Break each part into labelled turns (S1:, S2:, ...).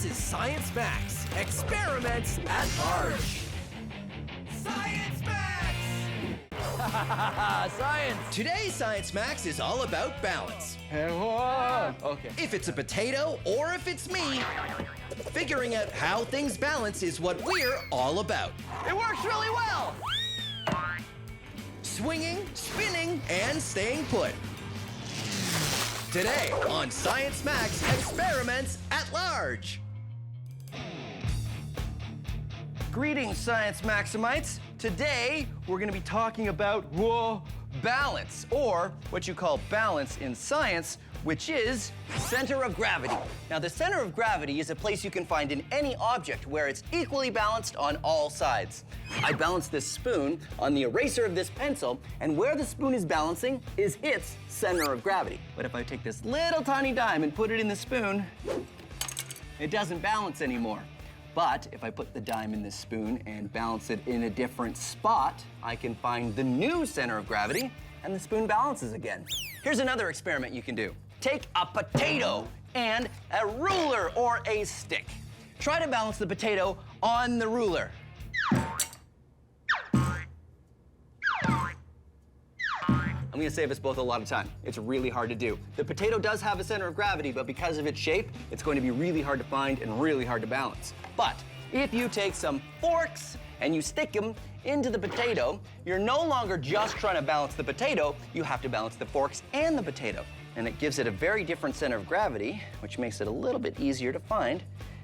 S1: This is Science Max, Experiments at Large. Science Max!
S2: Science!
S3: Today's Science Max is all about balance.
S2: Okay.
S3: If it's a potato or if it's me, figuring out how things balance is what we're all about.
S2: It works really well!
S3: Swinging, spinning, and staying put. Today on Science Max Experiments at Large.
S2: Greetings, Science Maximites. Today, we're going to be talking about balance, or what you call balance in science, which is center of gravity. Now, the center of gravity is a place you can find in any object where it's equally balanced on all sides. I balanced this spoon on the eraser of this pencil, and where the spoon is balancing is its center of gravity. But if I take this little tiny dime and put it in the spoon, it doesn't balance anymore. But if I put the dime in this spoon and balance it in a different spot, I can find the new center of gravity, and the spoon balances again. Here's another experiment you can do. Take a potato and a ruler or a stick. Try to balance the potato on the ruler. I'm gonna save us both a lot of time. It's really hard to do. The potato does have a center of gravity, but because of its shape, it's going to be really hard to find and really hard to balance. But if you take some forks and you stick them into the potato, you're no longer just trying to balance the potato, you have to balance the forks and the potato. And it gives it a very different center of gravity, which makes it a little bit easier to find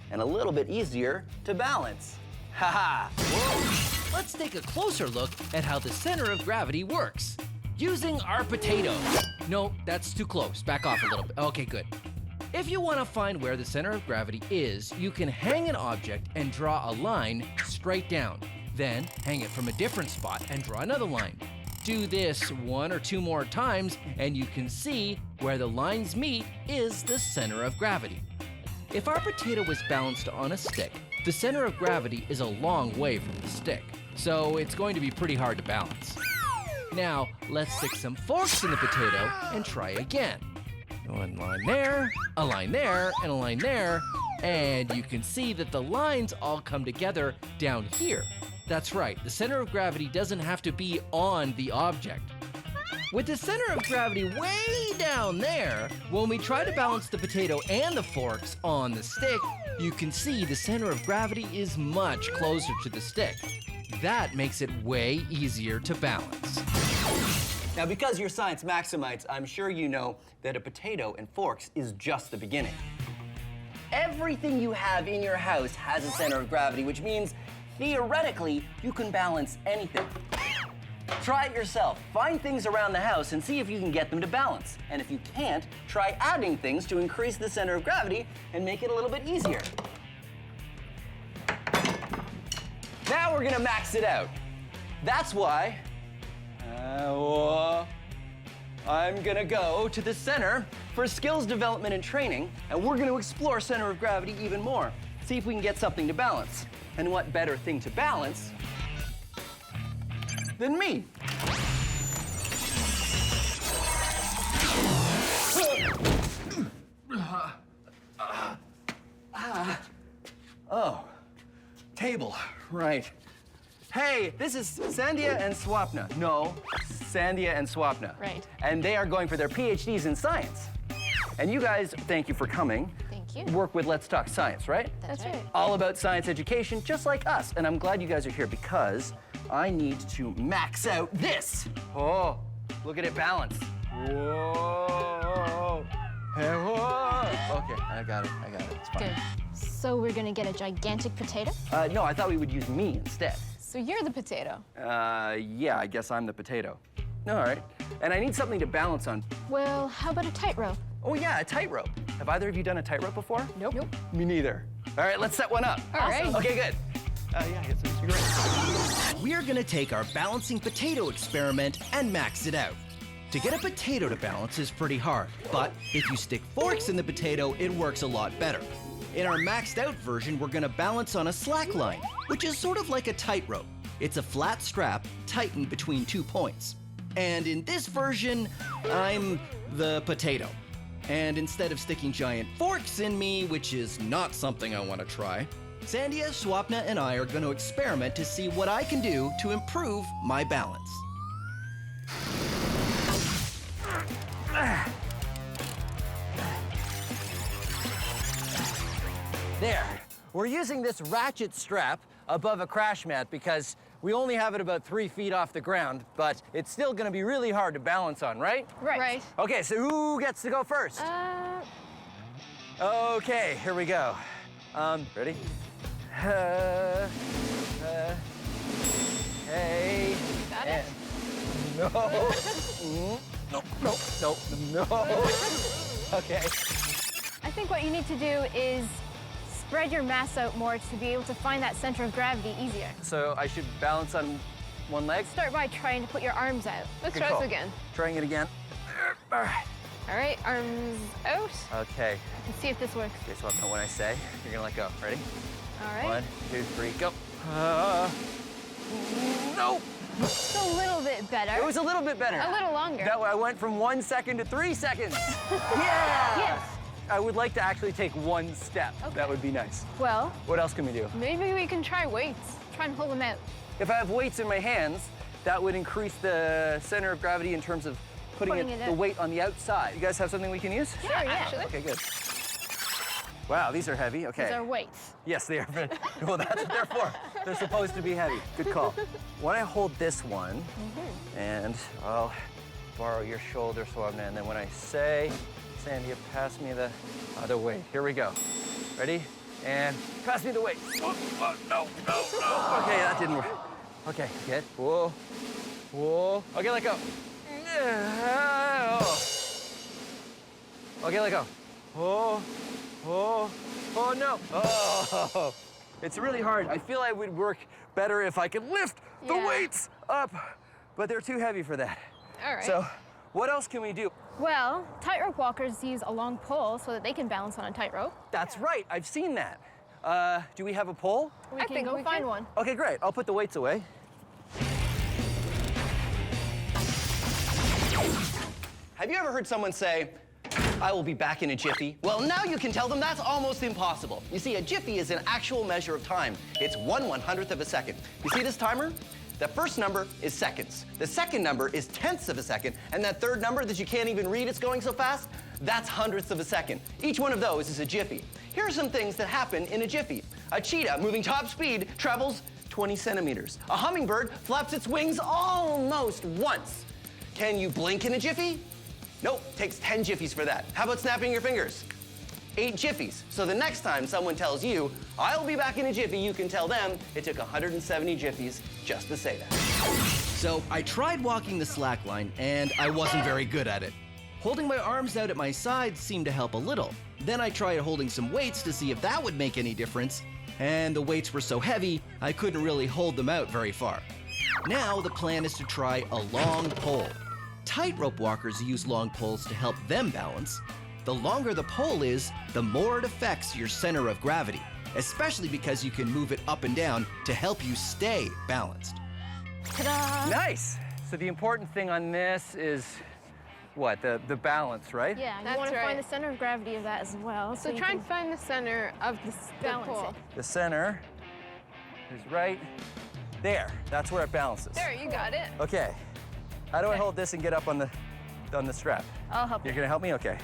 S2: and a little bit easier to balance. Ha-ha!
S1: Whoa! Let's take a closer look at how the center of gravity works. Using our potato. No, that's too close. Back off a little bit. Okay, good. If you want to find where the center of gravity is, you can hang an object and draw a line straight down. Then hang it from a different spot and draw another line. Do this 1 or 2 more times and you can see where the lines meet is the center of gravity. If our potato was balanced on a stick, the center of gravity is a long way from the stick, so it's going to be pretty hard to balance. Now, let's stick some forks in the potato and try again. One line there, a line there, and a line there, and you can see that the lines all come together down here. That's right, the center of gravity doesn't have to be on the object. With the center of gravity way down there, when we try to balance the potato and the forks on the stick, you can see the center of gravity is much closer to the stick. That makes it way easier to balance.
S2: Now, because you're Science Maximites, I'm sure you know that a potato and forks is just the beginning. Everything you have in your house has a center of gravity, which means theoretically, you can balance anything. Try it yourself. Find things around the house and see if you can get them to balance. And if you can't, try adding things to increase the center of gravity and make it a little bit easier. Now we're gonna max it out. That's why I'm gonna go to the center for skills development and training, and we're gonna explore center of gravity even more. See if we can get something to balance. And what better thing to balance than me? Oh, table, right. Hey, this is Sandhya and Swapna. No, Sandhya and Swapna.
S4: Right.
S2: And they are going for their PhDs in science. And you guys, thank you for coming.
S4: Thank you.
S2: Work with Let's Talk Science, right?
S4: That's right.
S2: All about science education, just like us. And I'm glad you guys are here because I need to max out this. Oh, look at it balance. Whoa. Hey, whoa. Okay, I got it, it's fine.
S4: Good. So we're gonna get a gigantic potato?
S2: No, I thought we would use me instead.
S4: So you're the potato?
S2: Yeah, I guess I'm the potato. All right. And I need something to balance on.
S4: Well, how about a tightrope?
S2: Oh yeah, a tightrope. Have either of you done a tightrope before?
S4: Nope.
S2: Me neither. All right, let's set one up.
S4: All right.
S2: Okay, good. Yeah, I guess you're right.
S3: We're gonna take our balancing potato experiment and max it out. To get a potato to balance is pretty hard, but if you stick forks in the potato, it works a lot better. In our maxed out version, we're gonna balance on a slack line, which is sort of like a tightrope. It's a flat strap tightened between 2 points. And in this version, I'm the potato. And instead of sticking giant forks in me, which is not something I want to try, Sandia, Swapna, and I are going to experiment to see what I can do to improve my balance.
S2: There. We're using this ratchet strap above a crash mat because we only have it about 3 feet off the ground, but it's still gonna be really hard to balance on, right?
S4: Right.
S2: Okay, so who gets to go first? Okay, here we go. Ready? Hey.
S4: Got it?
S2: No. No. Okay.
S4: I think what you need to do is spread your mass out more to be able to find that center of gravity easier.
S2: So I should balance on one leg?
S4: Start by trying to put your arms out.
S5: Let's
S2: Good
S5: try
S2: call.
S5: this again.
S2: Trying it again. All right.
S5: All right, arms out.
S2: Okay.
S4: Let's see if this works.
S2: Okay, so when I say, you're gonna let go. Ready?
S4: All right.
S2: 1, 2, 3, go. No!
S4: It's a little bit better.
S2: It was a little bit better.
S4: A little longer.
S2: That way I went from 1 second to 3 seconds. Yeah!
S4: Yes.
S2: I would like to actually take 1 step.
S4: Okay.
S2: That would be nice.
S4: Well,
S2: What else can we do?
S4: maybe we can try weights. Try and hold them out.
S2: If I have weights in my hands, that would increase the center of gravity in terms of putting
S4: Putting it
S2: the
S4: out.
S2: weight on the outside. You guys have something we can use?
S4: Sure, yeah.
S5: Actually.
S2: Okay, good. Wow, these are heavy. Okay.
S4: These are weights.
S2: Yes, they are. Well, that's what they're for. They're supposed to be heavy. Good call. When I hold this one, and I'll borrow your shoulder, Swapna, and then when I say, Sandia, pass me the other weight. Here we go. Ready? And pass me the weight. Oh, no. Okay, that didn't work. Okay, good. Whoa. Okay, let go. Okay, let go. Oh, no. Oh, it's really hard. I feel I would work better if I could lift the
S4: Yeah.
S2: weights up, but they're too heavy for that.
S5: All right.
S2: So, what else can we do?
S4: Well, tightrope walkers use a long pole so that they can balance on a tightrope.
S2: That's right, I've seen that. Do we have a pole?
S4: We
S5: I
S4: can
S5: think
S4: go
S5: we
S4: find
S5: can.
S4: one.
S2: Okay, great. I'll put the weights away. Have you ever heard someone say, I will be back in a jiffy? Well, now you can tell them that's almost impossible. You see, a jiffy is an actual measure of time. It's 1/100th of a second. You see this timer? The first number is seconds. The second number is tenths of a second. And that third number that you can't even read, it's going so fast, that's hundredths of a second. Each one of those is a jiffy. Here are some things that happen in a jiffy. A cheetah moving top speed travels 20 centimeters. A hummingbird flaps its wings almost once. Can you blink in a jiffy? Nope, takes 10 jiffies for that. How about snapping your fingers? 8 jiffies. So the next time someone tells you, I'll be back in a jiffy, you can tell them it took 170 jiffies just to say that.
S3: So I tried walking the slack line, and I wasn't very good at it. Holding my arms out at my sides seemed to help a little. Then I tried holding some weights to see if that would make any difference, and the weights were so heavy, I couldn't really hold them out very far. Now the plan is to try a long pole. Tightrope walkers use long poles to help them balance. The longer the pole is, the more it affects your center of gravity, especially because you can move it up and down to help you stay balanced.
S4: Ta-da!
S2: Nice. So the important thing on this is what? The balance, right?
S4: Yeah, you
S5: That's
S4: want to
S5: right.
S4: find the center of gravity of that as well.
S5: So
S4: you
S5: try
S4: can
S5: and find the center of the
S4: balance
S5: pole.
S4: it.
S2: The center is right there. That's where it balances.
S5: There, you got it.
S2: Okay. How do I
S4: Okay.
S2: hold this and get up on the strap?
S4: I'll help
S2: You're
S4: you.
S2: gonna help me? Okay.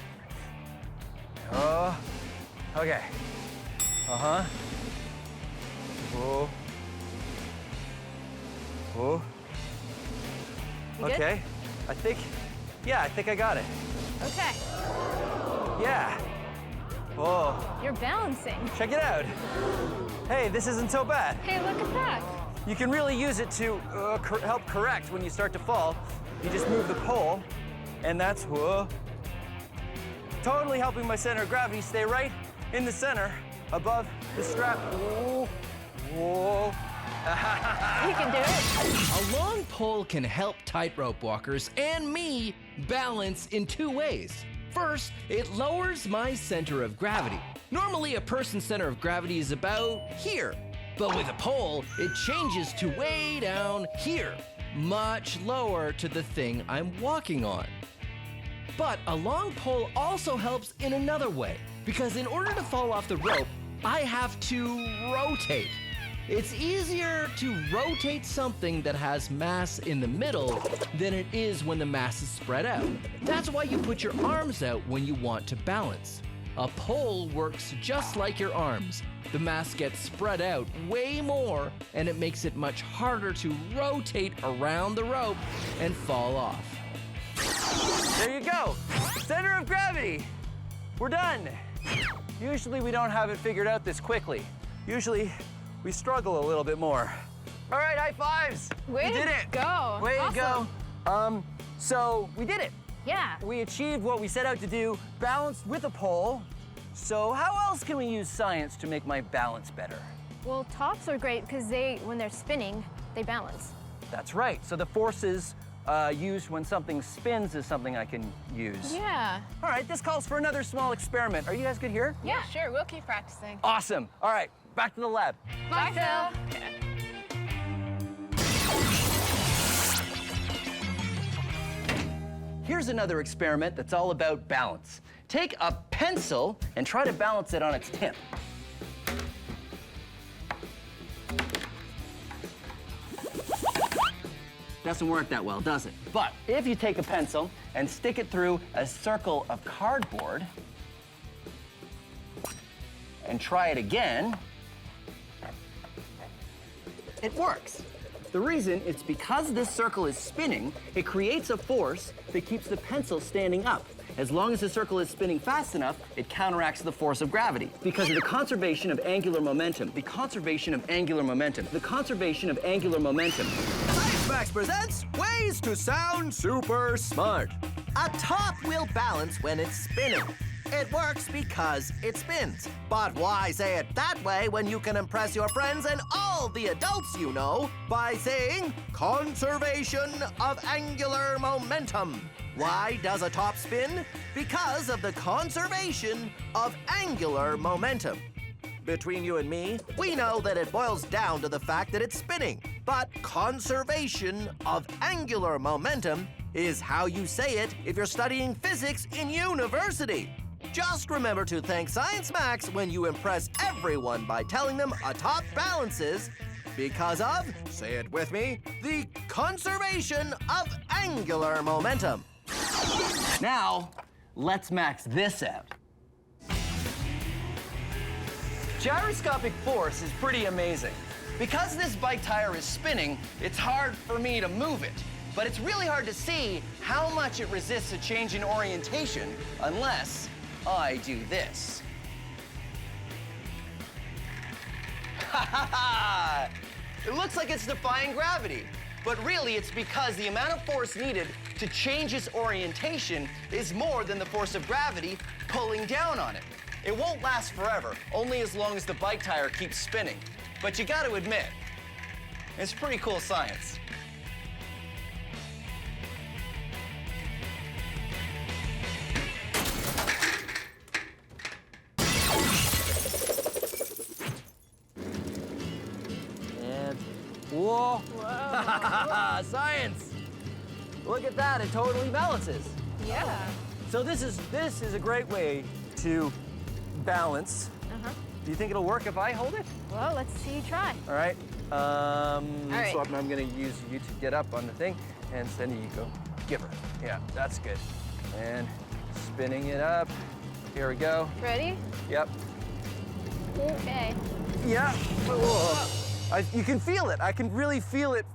S2: Oh. Okay. Uh-huh. Whoa. Whoa.
S4: You good?
S2: Okay. I think I got it.
S4: Okay,
S2: Yeah. Whoa.
S4: you're balancing.
S2: Check it out. Hey, this isn't so bad.
S5: Hey, look at that.
S2: You can really use it to help correct when you start to fall. You just move the pole, and that's totally helping my center of gravity stay right in the center above the strap. Whoa. Whoa.
S4: You can do it.
S1: A long pole can help tightrope walkers and me balance in 2 ways. First, it lowers my center of gravity. Normally, a person's center of gravity is about here. But with a pole, it changes to way down here, much lower to the thing I'm walking on. But a long pole also helps in another way, because in order to fall off the rope, I have to rotate. It's easier to rotate something that has mass in the middle than it is when the mass is spread out. That's why you put your arms out when you want to balance. A pole works just like your arms. The mass gets spread out way more, and it makes it much harder to rotate around the rope and fall off.
S2: There you go. Center of gravity. We're done. Usually we don't have it figured out this quickly. Usually we struggle a little bit more. All right, high fives.
S5: Way
S2: we did
S5: to
S2: it.
S5: go.
S2: Way
S5: Awesome.
S2: to go. So we did it.
S4: Yeah.
S2: We achieved what we set out to do, balanced with a pole. So how else can we use science to make my balance better?
S4: Well, tops are great because when they're spinning, they balance.
S2: That's right. So the forces used when something spins is something I can use.
S5: Yeah.
S2: All right, this calls for another small experiment. Are you guys good here?
S5: Yeah, sure. We'll keep practicing.
S2: Awesome. All right, back to the lab.
S5: Bye, Phil.
S2: Here's another experiment that's all about balance. Take a pencil and try to balance it on its tip. Doesn't work that well, does it? But if you take a pencil and stick it through a circle of cardboard and try it again, it works. The reason is because this circle is spinning, it creates a force that keeps the pencil standing up. As long as the circle is spinning fast enough, it counteracts the force of gravity because of the conservation of angular momentum. The conservation of angular momentum. The conservation of angular momentum.
S3: Science Max presents Ways to Sound Super Smart. A top will balance when it's spinning. It works because it spins. But why say it that way when you can impress your friends and all the adults you know by saying conservation of angular momentum? Why does a top spin? Because of the conservation of angular momentum. Between you and me, we know that it boils down to the fact that it's spinning. But conservation of angular momentum is how you say it if you're studying physics in university. Just remember to thank Science Max when you impress everyone by telling them a top balances because of, say it with me, the conservation of angular momentum.
S2: Now, let's max this out. Gyroscopic force is pretty amazing. Because this bike tire is spinning, it's hard for me to move it. But it's really hard to see how much it resists a change in orientation unless I do this. Ha ha ha! It looks like it's defying gravity, but really it's because the amount of force needed to change its orientation is more than the force of gravity pulling down on it. It won't last forever, only as long as the bike tire keeps spinning. But you gotta admit, it's pretty cool science. And whoa! Science! Look at that, it totally balances.
S5: Yeah.
S2: So this is a great way to balance. Do you think it'll work if I hold it?
S4: Well, let's see you try.
S2: All right.
S5: right.
S2: So I'm gonna use you to get up on the thing, and Cindy, you go give her. Yeah, that's good. And spinning it up. Here we go.
S5: Ready?
S2: Yep.
S4: Okay.
S2: Yeah. Whoa. You can feel it. I can really feel it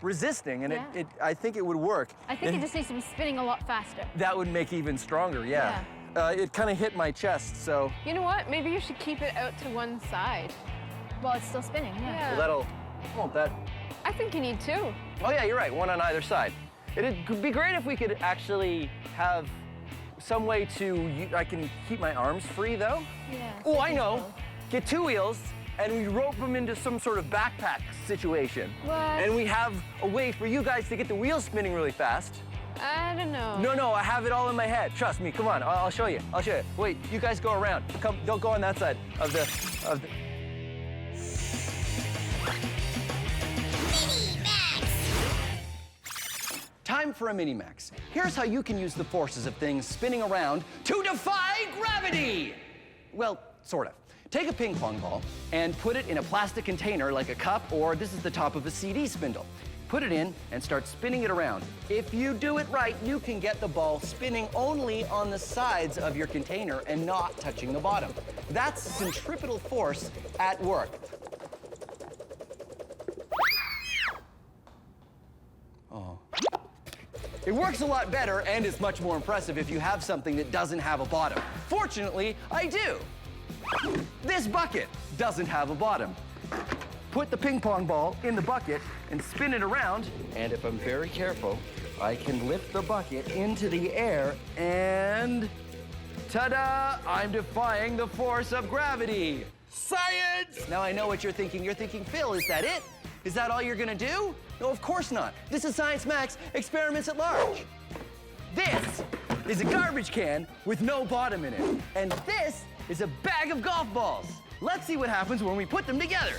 S2: resisting, and
S4: Yeah.
S2: I think it would work.
S4: I think it just needs to be spinning a lot faster.
S2: That would make it even stronger. Yeah. It kind of hit my chest, so.
S5: You know what? Maybe you should keep it out to one side.
S4: Well, it's still spinning, yeah.
S2: Well, won't that?
S5: I think you need two.
S2: Oh yeah, you're right. One on either side. It'd be great if we could actually have some way I can keep my arms free though.
S4: Yeah.
S2: Oh, I know. Get two wheels and we rope them into some sort of backpack situation.
S4: What?
S2: And we have a way for you guys to get the wheels spinning really fast.
S5: I don't know.
S2: No, I have it all in my head. Trust me. Come on, I'll show you. I'll show you. Wait, you guys go around. Come, don't go on that side of the. Time Time for a mini-max. Here's how you can use the forces of things spinning around to defy gravity. Well, sort of. Take a ping pong ball and put it in a plastic container like a cup, or this is the top of a CD spindle. Put it in and start spinning it around. If you do it right, you can get the ball spinning only on the sides of your container and not touching the bottom. That's centripetal force at work. Oh. It works a lot better and is much more impressive if you have something that doesn't have a bottom. Fortunately, I do. This bucket doesn't have a bottom. Put the ping pong ball in the bucket and spin it around, and if I'm very careful, I can lift the bucket into the air and ta-da! I'm defying the force of gravity. Science! Now I know what you're thinking. You're thinking, Phil, is that it? Is that all you're gonna do? No, of course not. This is Science Max Experiments at Large. This is a garbage can with no bottom in it. And this is a bag of golf balls. Let's see what happens when we put them together.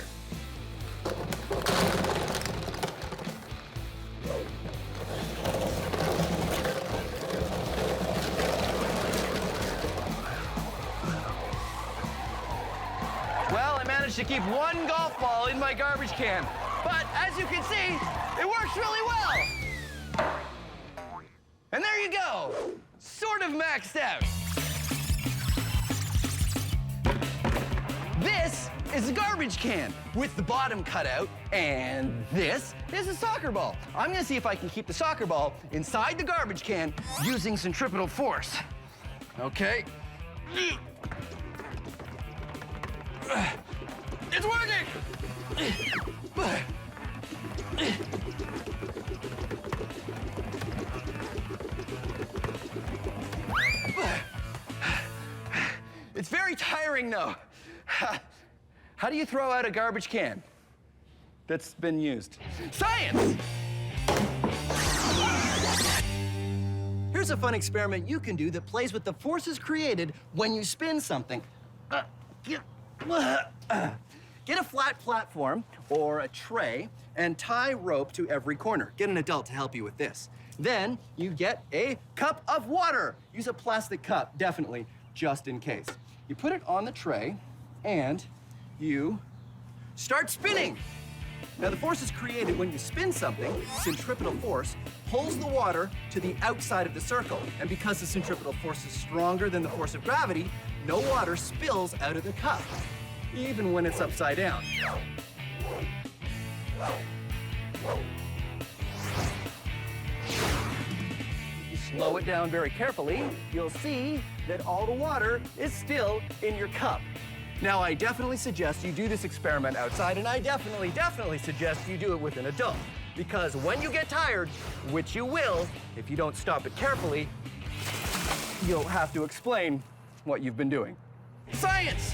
S2: Well, I managed to keep one golf ball in my garbage can. But as you can see, it works really well. And there you go, sort of maxed out. This is a garbage can with the bottom cut out, and this is a soccer ball. I'm gonna see if I can keep the soccer ball inside the garbage can using centripetal force. Okay. It's working! It's very tiring though. How do you throw out a garbage can that's been used? Science!
S3: Here's a fun experiment you can do that plays with the forces created when you spin something. Get a flat platform or a tray and tie rope to every corner. Get an adult to help you with this. Then you get a cup of water. Use a plastic cup, definitely, just in case. You put it on the tray and you start spinning. Now the force is created when you spin something. Centripetal force pulls the water to the outside of the circle. And because the centripetal force is stronger than the force of gravity, no water spills out of the cup, even when it's upside down. You slow it down very carefully, you'll see that all the water is still in your cup. Now, I definitely suggest you do this experiment outside, and I definitely suggest you do it with an adult. Because when you get tired, which you will, if you don't stop it carefully, you'll have to explain what you've been doing. Science!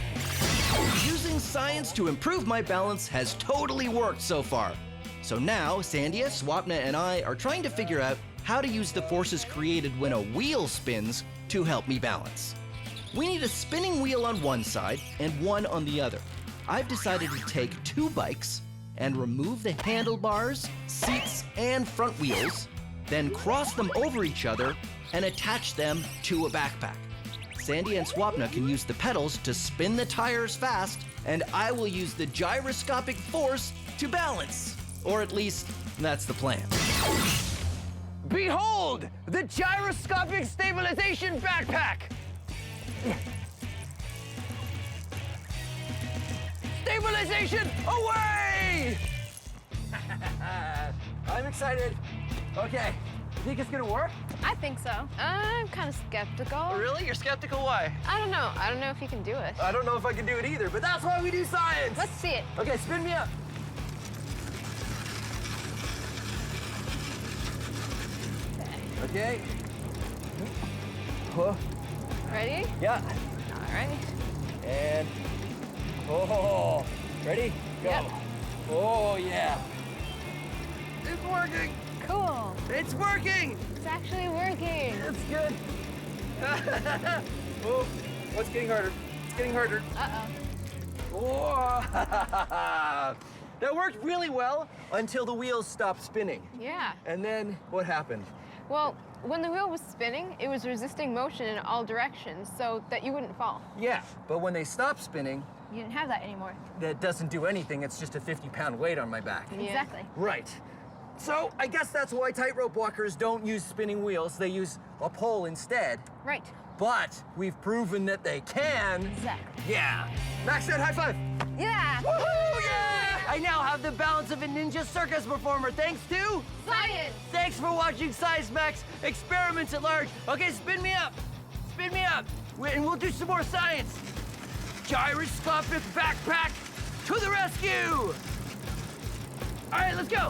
S1: Using science to improve my balance has totally worked so far. So now, Sandia, Swapna, and I are trying to figure out how to use the forces created when a wheel spins to help me balance. We need a spinning wheel on one side and one on the other. I've decided to take 2 bikes and remove the handlebars, seats, and front wheels, then cross them over each other and attach them to a backpack. Sandy and Swapna can use the pedals to spin the tires fast, and I will use the gyroscopic force to balance. Or at least, that's the plan.
S2: Behold, the gyroscopic stabilization backpack. Stabilization away! I'm excited. Okay, you think it's gonna work?
S5: I think so. I'm kind of skeptical.
S2: Really? You're skeptical? Why?
S5: I don't know. I don't know if you can do it.
S2: I don't know if I can do it either, but that's why we do science.
S5: Let's see it.
S2: Okay, spin me up. Okay. Oh,
S5: Ready?
S2: yeah.
S5: All right.
S2: And, oh, ready? Go.
S5: Yep.
S2: Oh, yeah. It's working.
S5: Cool.
S2: It's working.
S5: It's actually working.
S2: It's good. Oh, what's getting harder? It's getting harder.
S5: Uh-oh.
S2: Oh. That worked really well until the wheels stopped spinning.
S5: Yeah.
S2: And then what happened?
S5: Well, when the wheel was spinning, it was resisting motion in all directions so that you wouldn't fall.
S2: Yeah, but when they stopped spinning,
S4: You didn't have that anymore.
S2: that doesn't do anything. It's just a 50-pound weight on my back.
S5: Yeah.
S4: Exactly.
S2: Right. So I guess that's why tightrope walkers don't use spinning wheels. They use a pole instead.
S4: Right.
S2: But we've proven that they can.
S4: Exactly.
S2: Yeah. Max out, high five.
S4: Yeah.
S2: Woohoo! Yeah! I now have the balance of a ninja circus performer thanks to...
S5: Science!
S2: Thanks for watching Science Max Experiments at Large. Okay, spin me up. Spin me up. And we'll do some more science. Gyroscopic backpack to the rescue. All right, let's go.